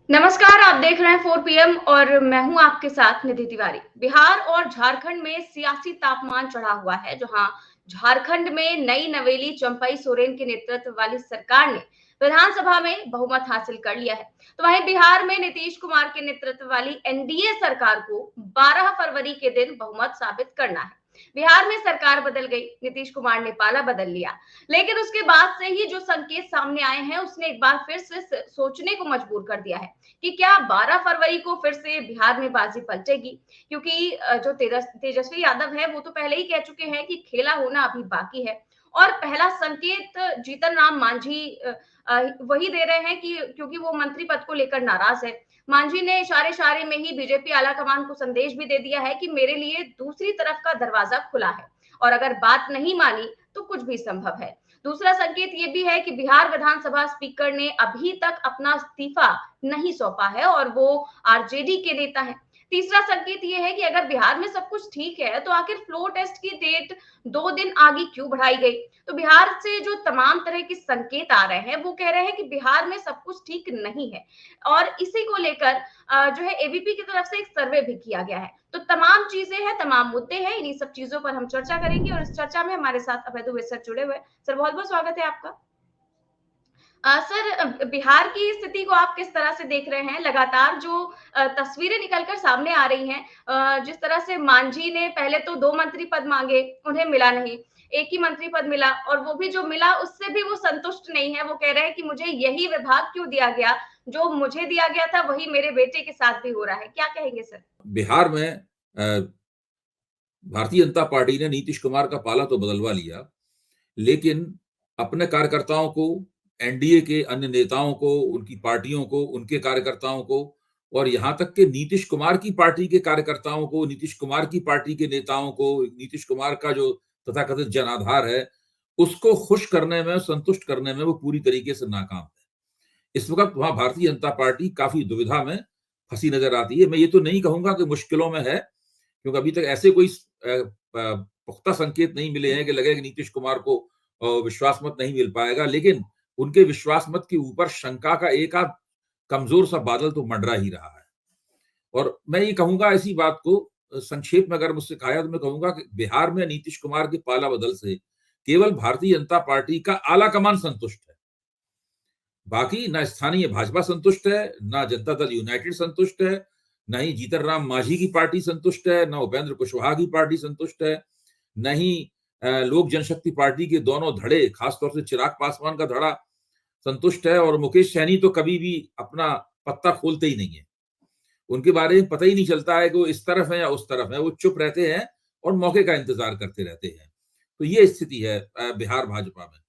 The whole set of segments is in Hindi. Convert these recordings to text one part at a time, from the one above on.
नमस्कार, आप देख रहे हैं 4 पीएम और मैं हूं आपके साथ निधि तिवारी। बिहार और झारखंड में सियासी तापमान चढ़ा हुआ है, जहां झारखंड में नई नवेली चंपई सोरेन के नेतृत्व वाली सरकार ने विधानसभा में बहुमत हासिल कर लिया है। तो वहीं बिहार में नीतीश कुमार के नेतृत्व वाली एनडीए सरकार को 12 फरवरी के दिन बहुमत साबित करना है। बिहार में सरकार बदल गई, नीतीश कुमार ने पाला बदल लिया, लेकिन उसके बाद से ही जो संकेत सामने आए हैं, उसने एक बार फिर से सोचने को मजबूर कर दिया है कि क्या 12 फरवरी को फिर से बिहार में बाजी पलटेगी। क्योंकि जो तेजस्वी यादव है वो तो पहले ही कह चुके हैं कि खेला होना अभी बाकी है। और पहला संकेत जीतन राम मांझी वही दे रहे हैं कि क्योंकि वो मंत्री पद को लेकर नाराज है। मांझी ने इशारे इशारे में ही बीजेपी आलाकमान को संदेश भी दे दिया है कि मेरे लिए दूसरी तरफ का दरवाजा खुला है और अगर बात नहीं मानी तो कुछ भी संभव है। दूसरा संकेत ये भी है कि बिहार विधानसभा स्पीकर ने अभी तक अपना इस्तीफा नहीं सौंपा है और वो आरजेडी के नेता है। तीसरा संकेत ये है कि अगर बिहार में सब कुछ ठीक है तो आखिर फ्लोर टेस्ट की डेट 2 दिन आगे क्यों बढ़ाई गई। तो बिहार से जो तमाम तरह के संकेत आ रहे हैं वो कह रहे हैं कि बिहार में सब कुछ ठीक नहीं है और इसी को लेकर जो है एबीपी की तरफ से एक सर्वे भी किया गया है। तो तमाम चीजें हैं, तमाम मुद्दे हैं, इन्हीं सब चीजों पर हम चर्चा करेंगे और इस चर्चा में हमारे साथ अभय दुबे सर जुड़े हुए हैं। सर बहुत बहुत स्वागत है आपका। सर बिहार की स्थिति को आप किस तरह से देख रहे हैं? लगातार जो तस्वीरें निकल कर सामने आ रही हैं, जिस तरह से मांझी ने पहले तो 2 मंत्री पद माँगे, उन्हें मिला नहीं। एक ही मंत्री पद मिला और वो भी जो मिला उससे भी वो संतुष्ट नहीं है। वो कह रहे हैं कि मुझे यही विभाग क्यों दिया गया? जो मुझे दिया गया था वही मेरे बेटे के साथ भी हो रहा है। क्या कहेंगे सर? बिहार में भारतीय जनता पार्टी ने नीतीश कुमार का पाला तो बदलवा लिया, लेकिन अपने कार्यकर्ताओं को, एनडीए के अन्य नेताओं को, उनकी पार्टियों को, उनके कार्यकर्ताओं को और यहाँ तक कि नीतीश कुमार की पार्टी के कार्यकर्ताओं को, नीतीश कुमार की पार्टी के नेताओं को, नीतीश कुमार का जो तथाकथित जनाधार है, उसको खुश करने में, संतुष्ट करने में वो पूरी तरीके से नाकाम है। इस वक़्त वहाँ भारतीय जनता पार्टी काफ़ी दुविधा में फँसी नज़र आती है। मैं ये तो नहीं कहूँगा कि मुश्किलों में है, क्योंकि अभी तक ऐसे कोई पुख्ता संकेत नहीं मिले हैं कि लगे कि नीतीश कुमार को विश्वास मत नहीं मिल पाएगा, लेकिन उनके विश्वास मत के ऊपर शंका का एक आध कमजोर सा बादल तो मंडरा ही रहा है। और मैं ये कहूंगा इसी बात को संक्षेप में अगर मुझसे कहा तो मैं कहूंगा कि बिहार में नीतीश कुमार के पाला बदल से केवल भारतीय जनता पार्टी का आला कमान संतुष्ट है। बाकी ना स्थानीय भाजपा संतुष्ट है, ना जनता दल यूनाइटेड संतुष्ट है, न ही जीतन राम मांझी की पार्टी संतुष्ट है, न उपेंद्र कुशवाहा की पार्टी संतुष्ट है, न ही लोक जनशक्ति पार्टी के दोनों धड़े, खासतौर से चिराग पासवान का धड़ा संतुष्ट है। और मुकेश सहनी तो कभी भी अपना पत्ता खोलते ही नहीं है। उनके बारे में पता ही नहीं चलता है कि वो इस तरफ है या उस तरफ है। वो चुप रहते हैं और मौके का इंतजार करते रहते हैं। तो ये स्थिति है बिहार भाजपा में।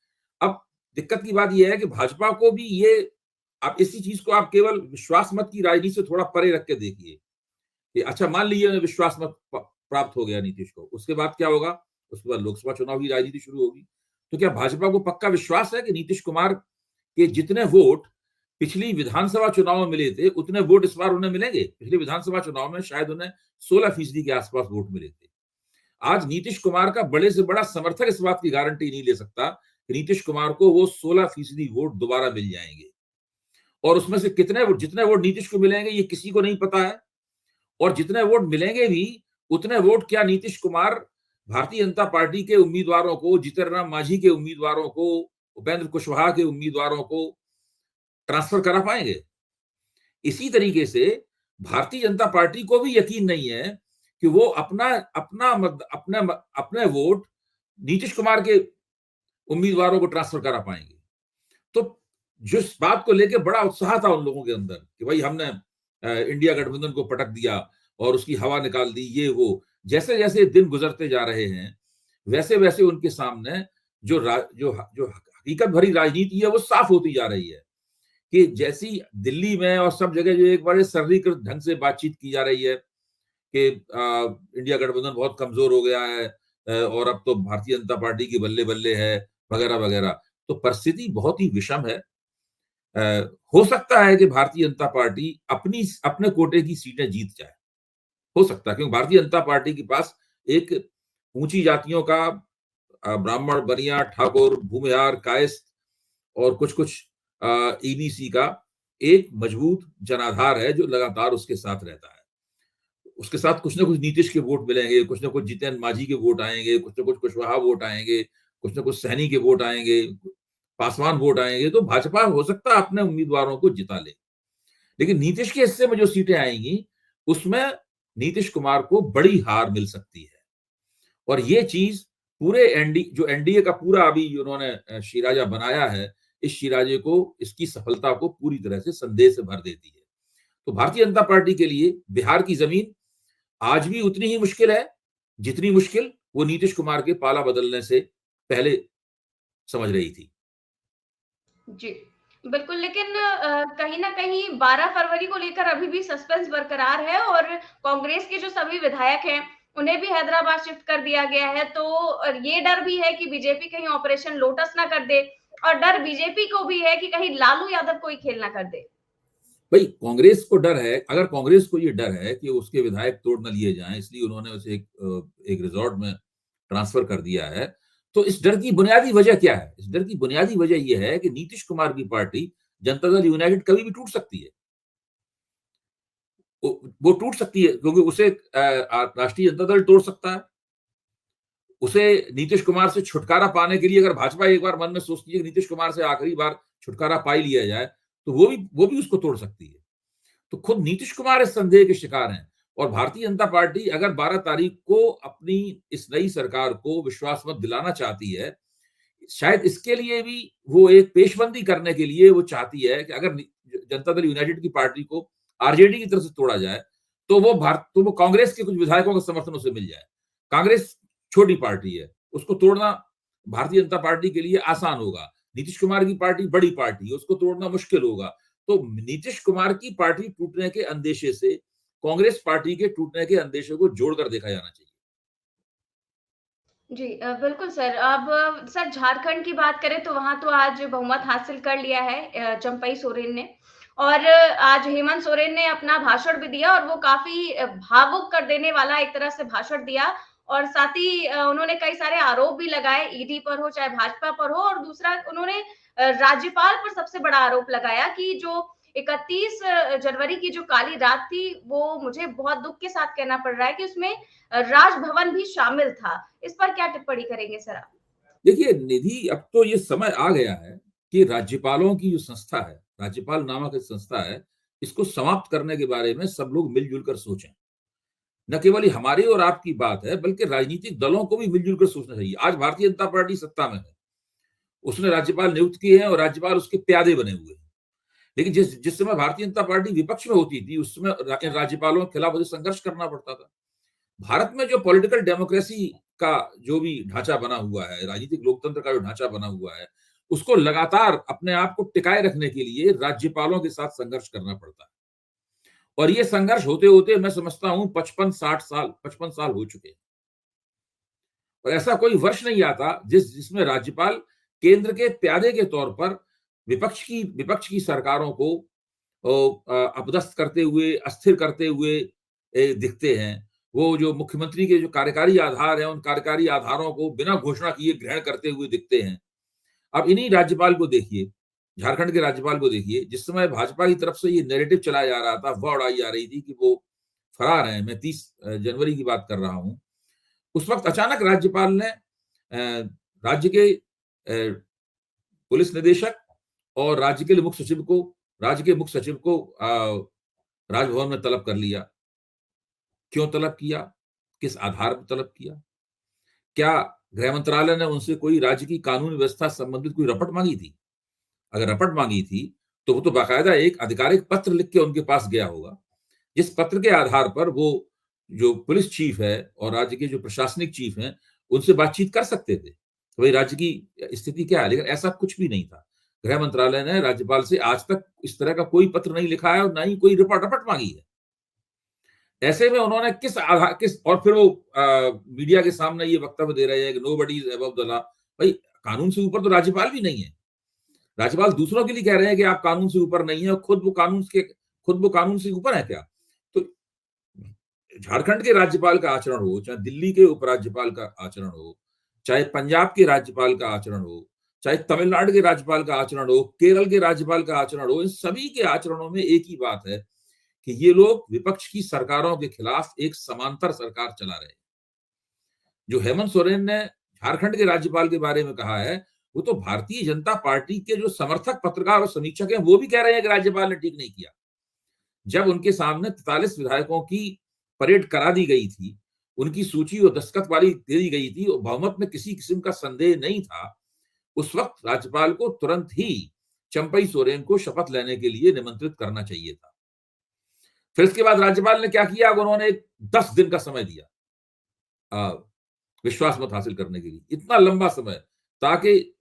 अब दिक्कत की बात यह है कि भाजपा को भी ये, आप इसी चीज को आप केवल विश्वास मत की राजनीति से थोड़ा परे रख के देखिए कि अच्छा मान लीजिए विश्वास मत प्राप्त हो गया नीतीश को, उसके बाद क्या होगा? उसके बाद लोकसभा चुनाव की राजनीति शुरू होगी। तो क्या भाजपा को पक्का विश्वास है कि नीतीश कुमार के जितने वोट पिछली विधानसभा चुनाव में मिले थे उतने वोट इस बार उन्हें मिलेंगे? पिछले विधानसभा चुनाव में शायद उन्हें 16% के आसपास वोट मिले थे। आज नीतीश कुमार का बड़े से बड़ा समर्थक इस बात की गारंटी नहीं ले सकता कि नीतीश कुमार को वो 16% वोट दोबारा मिल जाएंगे। और उसमें से कितने वोट, जितने वोट नीतीश को मिलेंगे ये किसी को नहीं पता है। और जितने वोट मिलेंगे भी, उतने वोट क्या नीतीश कुमार भारतीय जनता पार्टी के उम्मीदवारों को, जीतन राम मांझी के उम्मीदवारों को, उपेंद्र कुशवाहा के उम्मीदवारों को ट्रांसफर करा पाएंगे? इसी तरीके से भारतीय जनता पार्टी को भी यकीन नहीं है कि वो अपना अपना अपने अपने वोट नीतीश कुमार के उम्मीदवारों को ट्रांसफर करा पाएंगे। तो जिस बात को लेकर बड़ा उत्साह था उन लोगों के अंदर कि भाई हमने इंडिया गठबंधन को पटक दिया और उसकी हवा निकाल दी, ये वो, जैसे जैसे दिन गुजरते जा रहे हैं वैसे वैसे उनके सामने जो हकीकत भरी राजनीति है वो साफ होती जा रही है कि जैसी दिल्ली में और सब जगह जो एक बड़े सरलीकृत ढंग से बातचीत की जा रही है कि इंडिया गठबंधन बहुत कमजोर हो गया है और अब तो भारतीय जनता पार्टी की बल्ले बल्ले है वगैरह वगैरह। तो परिस्थिति बहुत ही विषम है। हो सकता है कि भारतीय जनता पार्टी अपने कोटे की सीटें जीत जाए, हो सकता है, क्योंकि भारतीय जनता पार्टी के पास एक ऊंची जातियों का ब्राह्मण, बनिया, ठाकुर, भूमिहार, कायस्थ और कुछ कुछ ईबीसी का एक मजबूत जनाधार है जो लगातार उसके साथ रहता है। उसके साथ कुछ ना कुछ नीतीश के वोट मिलेंगे, कुछ ना कुछ जितन मांझी के वोट आएंगे, कुछ ना कुछ कुशवाहा वोट आएंगे, कुछ ना कुछ सहनी के वोट आएंगे, पासवान वोट आएंगे, तो भाजपा हो सकता है अपने उम्मीदवारों को जिता ले। लेकिन नीतीश के हिस्से में जो सीटें आएंगी उसमें नीतीश कुमार को बड़ी हार मिल सकती है। और ये चीज पूरे जो एनडीए का पूरा अभी उन्होंने शिराजा बनाया है, इस शिराजे को, इसकी सफलता को पूरी तरह से संदेह से भर देती है। तो भारतीय जनता पार्टी के लिए बिहार की जमीन आज भी उतनी ही मुश्किल है जितनी मुश्किल वो नीतीश कुमार के पाला बदलने से पहले समझ रही थी। जी, बिल्कुल। लेकिन कहीं न कहीं 12 फरवरी को लेकर अभी भी सस्पेंस बरकरार है और कांग्रेस के जो सभी विधायक हैं, उन्हें भी हैदराबाद शिफ्ट कर दिया गया है। तो ये डर भी है कि बीजेपी कहीं ऑपरेशन लोटस ना कर दे, और डर बीजेपी को भी है कि कहीं लालू यादव कोई खेल ना कर दे। भाई कांग्रेस को डर है, अगर कांग्रेस को ये डर है कि उसके विधायक तोड़ न लिए जाएं, इसलिए उन्होंने उसे एक रिजॉर्ट में ट्रांसफर कर दिया है। तो इस डर की बुनियादी वजह क्या है? इस डर की बुनियादी वजह यह है कि नीतीश कुमार की पार्टी जनता दल यूनाइटेड कभी भी टूट सकती है। वो टूट सकती है क्योंकि उसे राष्ट्रीय जनता दल तोड़ सकता है। उसे नीतीश कुमार से छुटकारा पाने के लिए अगर भाजपा एक बार मन में सोचती है कि नीतीश कुमार से आखिरी बार छुटकारा पा ही लिया जाए, तो वो भी उसको तोड़ सकती है। तो खुद नीतीश कुमार इस संदेह के शिकार हैं। और भारतीय जनता पार्टी अगर 12 तारीख को अपनी इस नई सरकार को विश्वास मत दिलाना चाहती है, शायद इसके लिए भी वो एक पेशबंदी करने के लिए वो चाहती है कि अगर जनता दल यूनाइटेड की पार्टी को आरजेडी की तरफ से तोड़ा जाए, तो वो कांग्रेस के कुछ विधायकों के समर्थन उसे मिल जाए। कांग्रेस छोटी पार्टी है, उसको तोड़ना भारतीय जनता पार्टी के लिए आसान होगा। नीतीश कुमार की पार्टी बड़ी पार्टी है, उसको तोड़ना मुश्किल होगा। तो नीतीश कुमार की पार्टी टूटने के अंदेशे से कांग्रेस पार्टी के टूटने के अंदेशे को जोड़कर देखा जाना चाहिए। जी, बिल्कुल सर। अब सर, झारखंड की बात करें तो वहाँ तो आज बहुमत हासिल कर लिया है चंपई सोरेन ने, और आज हेमंत सोरेन ने अपना भाषण भी दिया, और वो काफ़ी भावुक कर देने वाला एक तरह से भाषण दिया। और साथ ही उन्होंने कई सारे आरोप भी लगाए, ईडी पर हो चाहे भाजपा पर हो। और दूसरा, उन्होंने राज्यपाल पर सबसे बड़ा आरोप लगाया कि जो 31 जनवरी की जो काली रात थी, वो मुझे बहुत दुःख के साथ कहना पड़ रहा है कि उसमें राजभवन भी शामिल था। इस पर क्या टिप्पणी करेंगे सर आप? देखिए निधि, अब तो ये समय आ गया है कि राज्यपालों की जो संस्था है, राज्यपाल नामक एक संस्था है, इसको समाप्त करने के बारे में सब लोग मिलजुल कर सोचें। न केवल ये हमारी और आपकी बात है, बल्कि राजनीतिक दलों को भी मिलजुल कर सोचना चाहिए। आज भारतीय जनता पार्टी सत्ता में है, उसने राज्यपाल नियुक्त किए हैं और राज्यपाल उसके प्यादे बने हुए हैं। लेकिन जिस जिस समय भारतीय जनता पार्टी विपक्ष में होती थी, उस समय राज्यपालों के खिलाफ उसे संघर्ष करना पड़ता था। भारत में जो पॉलिटिकल डेमोक्रेसी का जो भी ढांचा बना हुआ है, राजनीतिक लोकतंत्र का जो ढांचा बना हुआ है, उसको लगातार अपने आप को टिकाए रखने के लिए राज्यपालों के साथ संघर्ष करना पड़ता है। और ये संघर्ष होते होते मैं समझता हूं 55 साल हो चुके हैं। और ऐसा कोई वर्ष नहीं आता जिसमें राज्यपाल केंद्र के प्यादे के तौर पर विपक्ष की सरकारों को अपदस्थ करते हुए, अस्थिर करते हुए दिखते हैं। वो जो मुख्यमंत्री के जो कार्यकारी आधार हैं, उन कार्यकारी आधारों को बिना घोषणा किए ग्रहण करते हुए दिखते हैं। अब इन्हीं राज्यपाल को देखिए, झारखंड के राज्यपाल को देखिए, जिस समय भाजपा की तरफ से ये नैरेटिव चलाया जा रहा था, अफवाह उड़ाई जा रही थी कि वो फरार हैं, मैं 30 जनवरी की बात कर रहा हूं, उस वक्त अचानक राज्यपाल ने राज्य के पुलिस निदेशक और राज्य के मुख्य सचिव को राजभवन में तलब कर लिया। क्यों तलब किया? किस आधार पर तलब किया? क्या गृह मंत्रालय ने उनसे कोई राज्य की कानून व्यवस्था संबंधित कोई रपट मांगी थी? अगर रपट मांगी थी, तो वो तो बाकायदा एक आधिकारिक पत्र लिख के उनके पास गया होगा, जिस पत्र के आधार पर वो जो पुलिस चीफ है और राज्य के जो प्रशासनिक चीफ हैं, उनसे बातचीत कर सकते थे। तो भाई राज्य की स्थिति क्या है? लेकिन ऐसा कुछ भी नहीं था। गृह मंत्रालय ने राज्यपाल से आज तक इस तरह का कोई पत्र नहीं लिखा है और ना ही कोई रपट मांगी है। ऐसे में उन्होंने किस और फिर वो मीडिया के सामने ये वक्तव्य दे रहे हैं कि nobody is above the law. भाई कानून से ऊपर तो राज्यपाल भी नहीं है। राज्यपाल दूसरों के लिए कह रहे हैं कि आप कानून से ऊपर नहीं है, और खुद वो कानून से ऊपर है क्या? तो झारखंड के राज्यपाल का आचरण हो, चाहे दिल्ली के उपराज्यपाल का आचरण हो, चाहे पंजाब के राज्यपाल का आचरण हो, चाहे तमिलनाडु के राज्यपाल का आचरण हो, केरल के राज्यपाल का आचरण हो, इन सभी के आचरणों में एक ही बात है कि ये लोग विपक्ष की सरकारों के खिलाफ एक समांतर सरकार चला रहे हैं। जो हेमंत सोरेन ने झारखंड के राज्यपाल के बारे में कहा है, वो तो भारतीय जनता पार्टी के जो समर्थक पत्रकार और समीक्षक हैं वो भी कह रहे हैं कि राज्यपाल ने ठीक नहीं किया। जब उनके सामने 43 विधायकों की परेड करा दी गई थी, उनकी सूची और दस्तखत वाली दे दी गई थी और बहुमत में किसी किस्म का संदेह नहीं था, उस वक्त राज्यपाल को तुरंत ही चंपई सोरेन को शपथ लेने के लिए निमंत्रित करना चाहिए था। फिर इसके बाद राज्यपाल ने क्या किया, उन्होंने 10 दिन का समय दिया विश्वास मत हासिल करने के लिए। इतना लंबा समय ताकि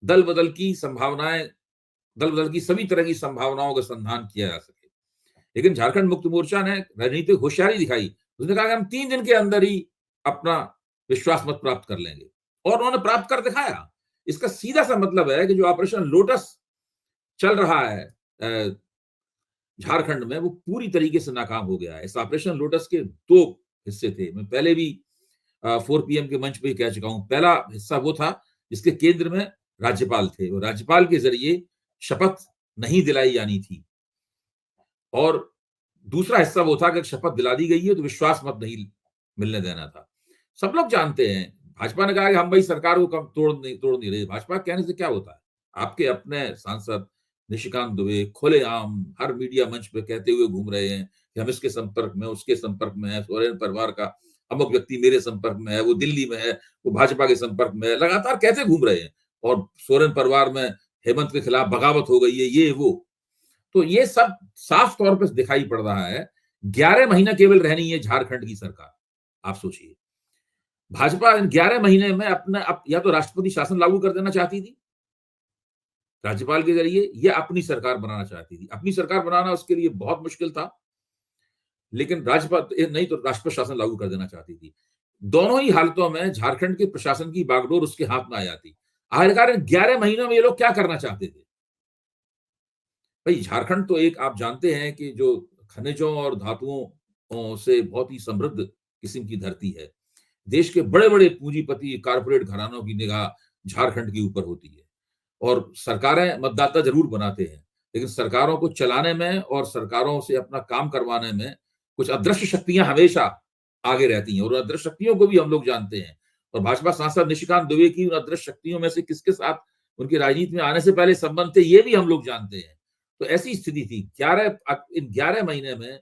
दल बदल की सभी तरह की संभावनाओं का संधान किया जा सके। लेकिन झारखंड मुक्ति मोर्चा ने राजनीतिक होशियारी दिखाई। उसने कहा कि हम 3 दिन के अंदर ही अपना विश्वास मत प्राप्त कर लेंगे, और उन्होंने प्राप्त कर दिखाया। इसका सीधा सा मतलब है कि जो ऑपरेशन लोटस चल रहा है झारखंड में, वो पूरी तरीके से नाकाम हो गया है। इस ऑपरेशन लोटस के 2 हिस्से थे। मैं पहले भी 4 PM के मंच पे कह चुका हूं। पहला हिस्सा वो था जिसके केंद्र में राज्यपाल थे, और राज्यपाल के जरिए शपथ नहीं दिलाई जानी थी, और दूसरा हिस्सा वो था कि शपथ दिला दी गई है तो विश्वास मत नहीं मिलने देना था। सब लोग जानते हैं, भाजपा ने कहा कि हम भाई सरकार को कम तोड़ नहीं रहे। भाजपा कहने से क्या होता है? आपके अपने सांसद निशिकांत दुबे खुलेआम हर मीडिया मंच पे कहते हुए घूम रहे हैं कि हम इसके संपर्क में, उसके संपर्क में है, सोरेन परिवार का अमुक व्यक्ति मेरे संपर्क में है, वो दिल्ली में है, वो भाजपा के संपर्क में है, लगातार कहते घूम रहे हैं। और सोरेन परिवार में हेमंत के खिलाफ बगावत हो गई है, ये वो। तो ये सब साफ तौर पर दिखाई पड़ रहा है। 11 महीना केवल रहनी है झारखंड की सरकार। आप सोचिए, भाजपा 11 महीने में अपना या तो राष्ट्रपति शासन लागू कर देना चाहती थी राज्यपाल के जरिए, या अपनी सरकार बनाना चाहती थी। अपनी सरकार बनाना उसके लिए बहुत मुश्किल था, लेकिन राज्यपाल नहीं तो राष्ट्रपति शासन लागू कर देना चाहती थी। दोनों ही हालतों में झारखंड के प्रशासन की बागडोर उसके हाथ में आ जाती। आखिरकार 11 महीनों में ये लोग क्या करना चाहते थे? भाई झारखंड तो एक, आप जानते हैं कि जो खनिजों और धातुओं से बहुत ही समृद्ध किस्म की धरती है। देश के बड़े बड़े पूंजीपति कारपोरेट घरानों की निगाह झारखंड के ऊपर होती है, और सरकारें मतदाता जरूर बनाते हैं, लेकिन सरकारों को चलाने में और सरकारों से अपना काम करवाने में कुछ अदृश्य शक्तियां हमेशा आगे रहती हैं, और अदृश्य शक्तियों को भी हम लोग जानते हैं। और भाजपा सांसद निशिकांत दुबे की उन अदृश्य शक्तियों में से किसके साथ उनके राजनीति में आने से पहले संबंध थे, ये भी हम लोग जानते हैं। तो ऐसी स्थिति थी। इन 11 महीने में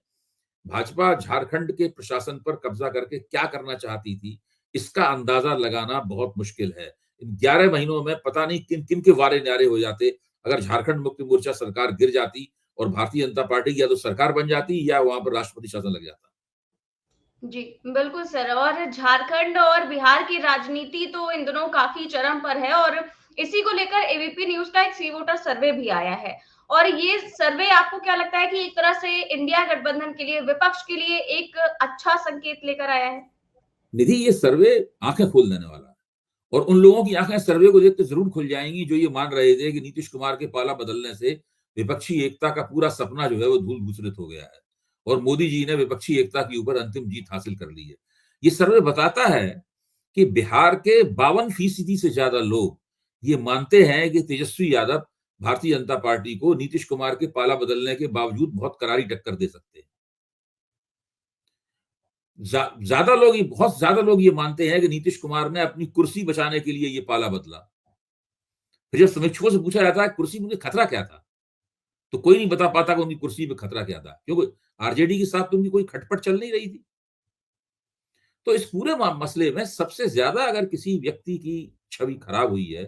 भाजपा झारखंड के प्रशासन पर कब्जा करके क्या करना चाहती थी, इसका अंदाजा लगाना बहुत मुश्किल है। इन 11 महीनों में पता नहीं किन किन के वारे न्यारे हो जाते अगर झारखंड मुक्ति मोर्चा सरकार गिर जाती और भारतीय जनता पार्टी की या तो सरकार बन जाती या वहां पर राष्ट्रपति शासन लग जाता। जी, बिल्कुल सर। और झारखंड और बिहार की राजनीति तो इन दिनों काफ़ी चरम पर है, और इसी को लेकर एबीपी न्यूज़ का एक सी वोटर सर्वे भी आया है। और ये सर्वे आपको क्या लगता है कि एक तरह से इंडिया गठबंधन के लिए, विपक्ष के लिए एक अच्छा संकेत लेकर आया है? निधि, ये सर्वे आंखें खोल देने वाला है, और उन लोगों की आंखें सर्वे को देख के जरूर खुल जाएंगी जो ये मान रहे थे कि नीतीश कुमार के पाला बदलने से विपक्षी एकता का पूरा सपना जो है वो धूल भूसरित हो गया है, और मोदी जी ने विपक्षी एकता के ऊपर अंतिम जीत हासिल कर ली है। ये सर्वे बताता है कि बिहार के 52% से ज्यादा लोग ये मानते हैं कि तेजस्वी यादव भारतीय जनता पार्टी को नीतीश कुमार के पाला बदलने के बावजूद बहुत करारी टक्कर दे सकते हैं। बहुत ज्यादा लोग ये मानते हैं कि नीतीश कुमार ने अपनी कुर्सी बचाने के लिए ये पाला बदला। फिर जब समीक्षकों से पूछा जाता है कुर्सी में खतरा क्या था, तो कोई नहीं बता पाता कि उनकी कुर्सी में खतरा क्या था, क्योंकि आरजेडी के साथ तो उनकी कोई खटपट चल नहीं रही थी। तो इस पूरे मसले में सबसे ज्यादा अगर किसी व्यक्ति की छवि खराब हुई है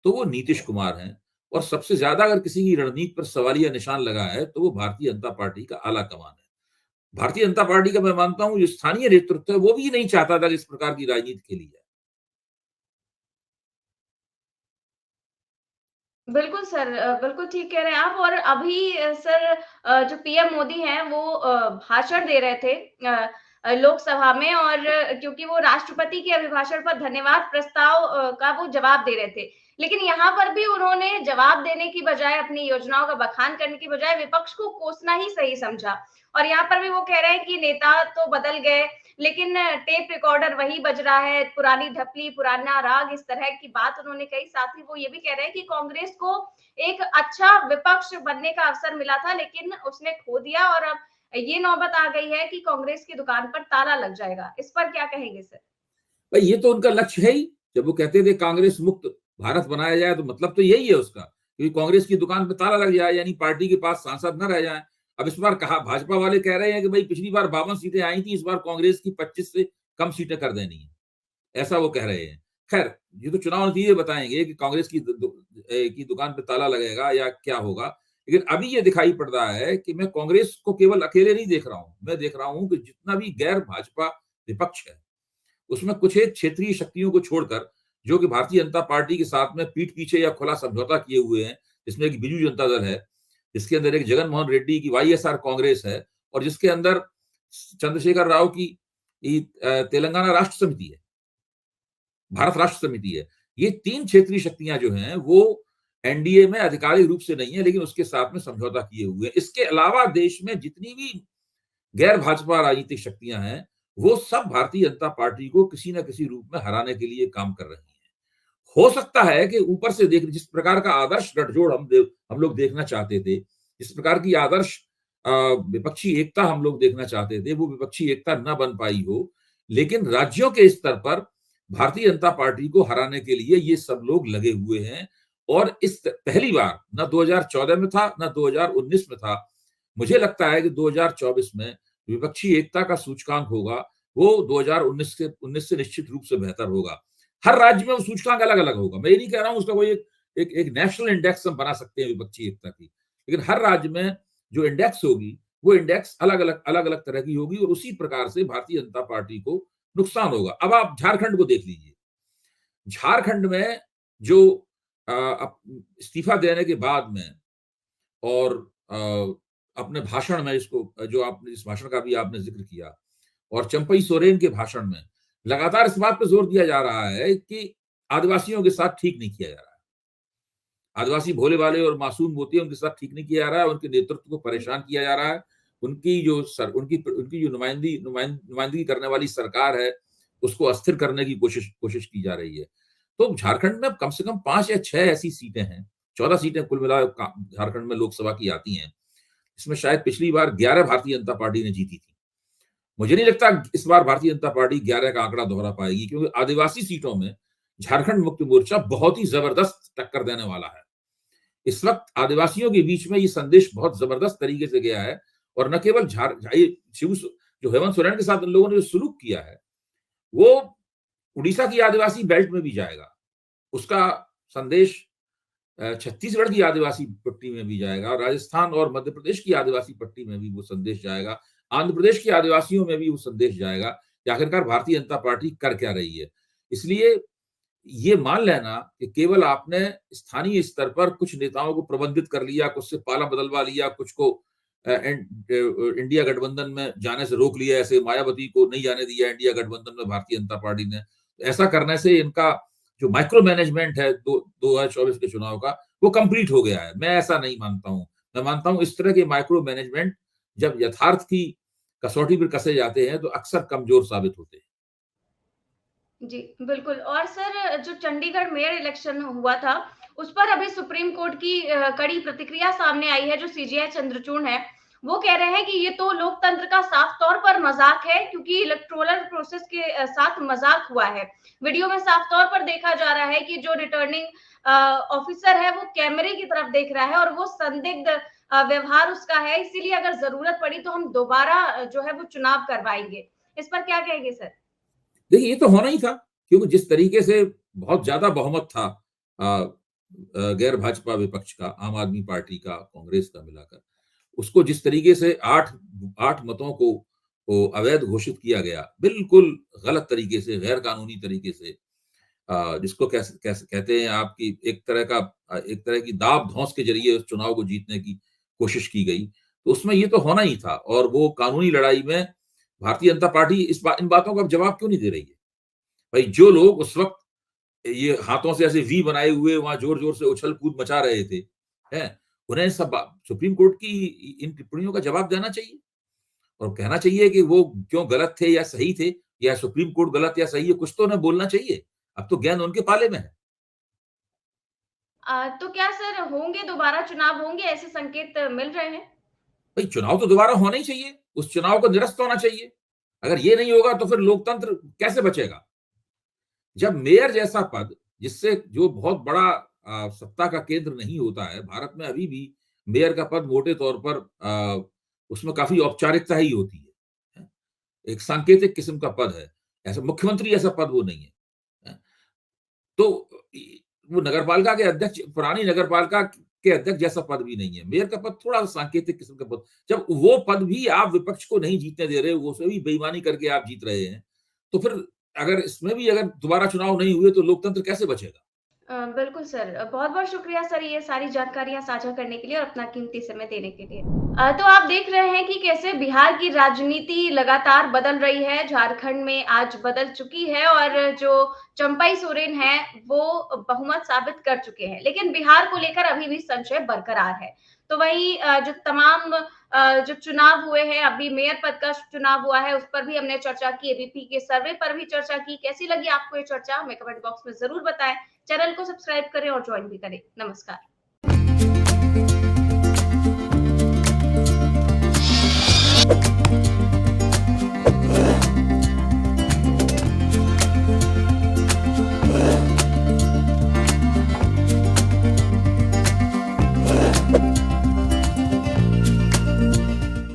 तो वो नीतीश कुमार हैं, और सबसे ज्यादा अगर किसी की रणनीति पर सवालिया निशान लगा है तो वो भारतीय जनता पार्टी का आला कमान है। भारतीय जनता पार्टी का मैं मानता हूं जो स्थानीय नेतृत्व है वो भी नहीं चाहता था कि इस प्रकार की राजनीति खेली जाए। बिल्कुल सर, बिल्कुल ठीक कह रहे हैं आप। और अभी सर, जो पीएम मोदी हैं वो भाषण दे रहे थे लोकसभा में, और क्योंकि वो राष्ट्रपति के अभिभाषण पर धन्यवाद प्रस्ताव का वो जवाब दे रहे थे। लेकिन यहाँ पर भी उन्होंने जवाब देने की बजाय, अपनी योजनाओं का बखान करने की बजाय विपक्ष को कोसना ही सही समझा। और यहाँ पर भी वो कह रहे हैं कि नेता तो बदल गए, लेकिन टेप रिकॉर्डर वही बज रहा है, पुरानी ढपली, पुराना राग, इस तरह की बात उन्होंने कही। साथ ही वो ये भी कह रहे हैं कि कांग्रेस को एक अच्छा विपक्ष बनने का अवसर मिला था, लेकिन उसने खो दिया और अब ये नौबत आ गई है कि कांग्रेस की दुकान पर ताला लग जाएगा। इस पर क्या कहेंगे सर? भाई ये तो उनका लक्ष्य है ही। जब वो कहते थे कांग्रेस मुक्त भारत बनाया जाए, तो मतलब तो यही है उसका, क्योंकि कांग्रेस की दुकान पे ताला लग जाए, यानी पार्टी के पास सांसद न रह जाए। अब इस बार कहा, भाजपा वाले कह रहे हैं कि भाई पिछली बार 52 सीटें आई थी, इस बार कांग्रेस की 25 से कम सीटें कर देनी है, ऐसा वो कह रहे हैं। खैर, ये तो चुनाव नतीजे बताएंगे कि कांग्रेस की दुकान पे ताला लगेगा या क्या होगा। लेकिन अभी ये दिखाई पड़ रहा है कि मैं कांग्रेस को केवल अकेले नहीं देख रहा हूं, मैं देख रहा हूं कि जितना भी गैर भाजपा विपक्ष है, उसमें कुछ एक क्षेत्रीय शक्तियों को छोड़कर, जो कि भारतीय जनता पार्टी के साथ में पीठ पीछे या खुला समझौता किए हुए हैं, जिसमें एक बीजू जनता दल है, जिसके अंदर एक जगन मोहन रेड्डी की वाईएसआर कांग्रेस है, और जिसके अंदर चंद्रशेखर राव की तेलंगाना राष्ट्र समिति है, भारत राष्ट्र समिति है। ये 3 क्षेत्रीय शक्तियां जो हैं वो एनडीए में आधिकारिक रूप से नहीं है, लेकिन उसके साथ में समझौता किए हुए हैं। इसके अलावा देश में जितनी भी गैर भाजपा राजनीतिक शक्तियां हैं, वो सब भारतीय जनता पार्टी को किसी न किसी रूप में हराने के लिए काम कर रही हैं। हो सकता है कि ऊपर से देख, जिस प्रकार का आदर्श गठजोड़ हम लोग देखना चाहते थे, जिस प्रकार की आदर्श विपक्षी एकता हम लोग देखना चाहते थे, वो विपक्षी एकता न बन पाई हो। लेकिन राज्यों के स्तर पर भारतीय जनता पार्टी को हराने के लिए ये सब लोग लगे हुए हैं, और इस पहली बार न 2014 में था, न 2019 में था। मुझे लगता है कि 2024 में विपक्षी एकता का सूचकांक होगा, वो 2019 से निश्चित रूप से बेहतर होगा। हर राज्य में वो सूचकांक अलग अलग होगा। मैं ये नहीं कह रहा हूं उसका कोई एक नेशनल इंडेक्स हम बना सकते हैं विपक्षी एकता की, लेकिन हर राज्य में जो इंडेक्स होगी, वो इंडेक्स अलग अलग तरह की होगी, और उसी प्रकार से भारतीय जनता पार्टी को नुकसान होगा। अब आप झारखंड को देख लीजिए। झारखंड में जो इस्तीफा देने के बाद में, और अपने भाषण में, इसको जो आपने इस भाषण का भी आपने जिक्र किया, और चंपई सोरेन के भाषण में लगातार इस बात पर जोर दिया जा रहा है कि आदिवासियों के साथ ठीक नहीं किया जा रहा है। आदिवासी भोले भाले और मासूम होती है, उनके साथ ठीक नहीं किया जा रहा है, उनके नेतृत्व को परेशान किया जा रहा है। उनकी जो नुमाइंदगी करने वाली सरकार है, उसको अस्थिर करने की कोशिश की जा रही है। तो झारखंड में कम से कम 5 या 6 ऐसी सीटें हैं, 14 सीटें कुल मिलाकर झारखंड में लोकसभा की आती हैं, इसमें शायद पिछली बार 11 भारतीय जनता पार्टी ने जीती थी। मुझे नहीं लगता इस बार भारतीय जनता पार्टी 11 का आंकड़ा दोहरा पाएगी, क्योंकि आदिवासी सीटों में झारखंड मुक्ति मोर्चा बहुत ही जबरदस्त टक्कर देने वाला है। इस वक्त आदिवासियों के बीच में ये संदेश बहुत जबरदस्त तरीके से गया है, और न केवल जो हेमंत सोरेन के साथ इन लोगों ने जो सुलूक किया है, वो उड़ीसा की आदिवासी बेल्ट में भी जाएगा। उसका संदेश छत्तीसगढ़ की आदिवासी पट्टी में भी जाएगा, राजस्थान और मध्य प्रदेश की आदिवासी पट्टी में भी वो संदेश जाएगा, आंध्र प्रदेश के आदिवासियों में भी वो संदेश जाएगा कि आखिरकार भारतीय जनता पार्टी कर क्या रही है। इसलिए ये मान लेना कि केवल आपने स्थानीय स्तर पर कुछ नेताओं को प्रबंधित कर लिया, कुछ से पाला बदलवा लिया, कुछ को इंडिया गठबंधन में जाने से रोक लिया, ऐसे मायावती को नहीं जाने दिया इंडिया गठबंधन में भारतीय जनता पार्टी ने, तो ऐसा करने से इनका जो माइक्रो मैनेजमेंट है 2024 के चुनाव का, वो कंप्लीट हो गया है। मैं ऐसा नहीं मानता हूं। मैं मानता हूं इस तरह के माइक्रो मैनेजमेंट जब यथार्थ की कसौटी पर कसे जाते हैं तो अक्सर कमजोर साबित होते हैं। जी, बिल्कुल। और सर, जो चंडीगढ़ मेयर इलेक्शन हुआ था, उस पर अभी सुप्रीम कोर्ट की कड़ी प्रतिक्रिया सामने आई है। जो सीजेआई चंद्रचूड़ है, वो कह रहे हैं कि ये तो लोकतंत्र का साफ तौर पर मजाक है, क्योंकि इलेक्टोरल प्रोसेस के साथ मजाक हुआ है। वीडियो में साफ तौर पर देखा जा रहा है कि जो रिटर्निंग ऑफिसर है, वो कैमरे की तरफ देख रहा है, और वो संदिग्ध व्यवहार उसका है। इसीलिए अगर जरूरत पड़ी तो हम दोबारा जो है वो चुनाव करवाएंगे। इस पर क्या कहेंगे सर? देखिए, ये तो होना ही था, क्योंकि जिस तरीके से बहुत ज्यादा बहुमत था गैर भाजपा विपक्ष का, आम आदमी पार्टी का, कांग्रेस का मिलाकर, उसको जिस तरीके से 8 मतों को अवैध घोषित किया गया, बिल्कुल गलत तरीके से, गैर कानूनी तरीके से, जिसको कैसे कैसे कहते हैं आपकी एक तरह की दाब धौंस के जरिए उस चुनाव को जीतने की कोशिश की गई, तो उसमें ये तो होना ही था। और वो कानूनी लड़ाई में भारतीय जनता पार्टी इन बातों का जवाब क्यों नहीं दे रही है? भाई, जो लोग उस वक्त ये हाथों से ऐसे वी बनाए हुए वहां जोर जोर से उछल कूद मचा रहे थे, हैं, उन्हें सब सुप्रीम कोर्ट की इन टिप्पणियों का जवाब देना चाहिए। और कहना चाहिए कि वो क्यों गलत थे या सही थे, या सुप्रीम कोर्ट गलत या सही है, कुछ तो उन्हें बोलना चाहिए। अब तो गेंद उनके पाले में है। तो क्या सर होंगे, दोबारा चुनाव होंगे, ऐसे संकेत मिल रहे हैं? भाई चुनाव तो दोबारा होना ही चाहिए, उस चुनाव को निरस्त होना चाहिए। अगर ये नहीं होगा तो फिर लोकतंत्र कैसे बचेगा? जब मेयर जैसा पद, जिससे जो बहुत बड़ा सत्ता का केंद्र नहीं होता है, भारत में अभी भी मेयर का पद मोटे तौर पर उसमें काफी औपचारिकता ही होती है, एक सांकेतिक किस्म का पद है, ऐसा मुख्यमंत्री ऐसा पद वो नहीं है। तो वो नगरपालिका के अध्यक्ष, पुरानी नगरपालिका के अध्यक्ष जैसा पद भी नहीं है। मेयर का पद थोड़ा सांकेतिक किस्म का पद, जब वो पद भी आप विपक्ष को नहीं जीतने दे रहे, वो भी बेईमानी करके आप जीत रहे हैं, तो फिर अगर इसमें भी अगर दोबारा चुनाव नहीं हुए तो लोकतंत्र कैसे बचेगा? बिल्कुल सर। बहुत-बहुत शुक्रिया सर ये सारी जानकारियाँ साझा करने के लिए और अपना कीमती समय देने के लिए। तो आप देख रहे हैं कि कैसे बिहार की राजनीति लगातार बदल रही है, झारखंड में आज बदल चुकी है और जो चंपई सोरेन हैं, वो बहुमत साबित कर चुके हैं। लेकिन बिहार को लेकर अभी भी संशय बरकरार है। तो वहीं जो तमाम जो चुनाव हुए हैं, अभी मेयर पद का चुनाव हुआ है, उस पर भी हमने चर्चा की, एबीपी के सर्वे पर भी चर्चा की। कैसी लगी आपको ये चर्चा? हमें कमेंट बॉक्स में ज़रूर बताएँ। चैनल को सब्सक्राइब करें और ज्वाइन भी करें। नमस्कार।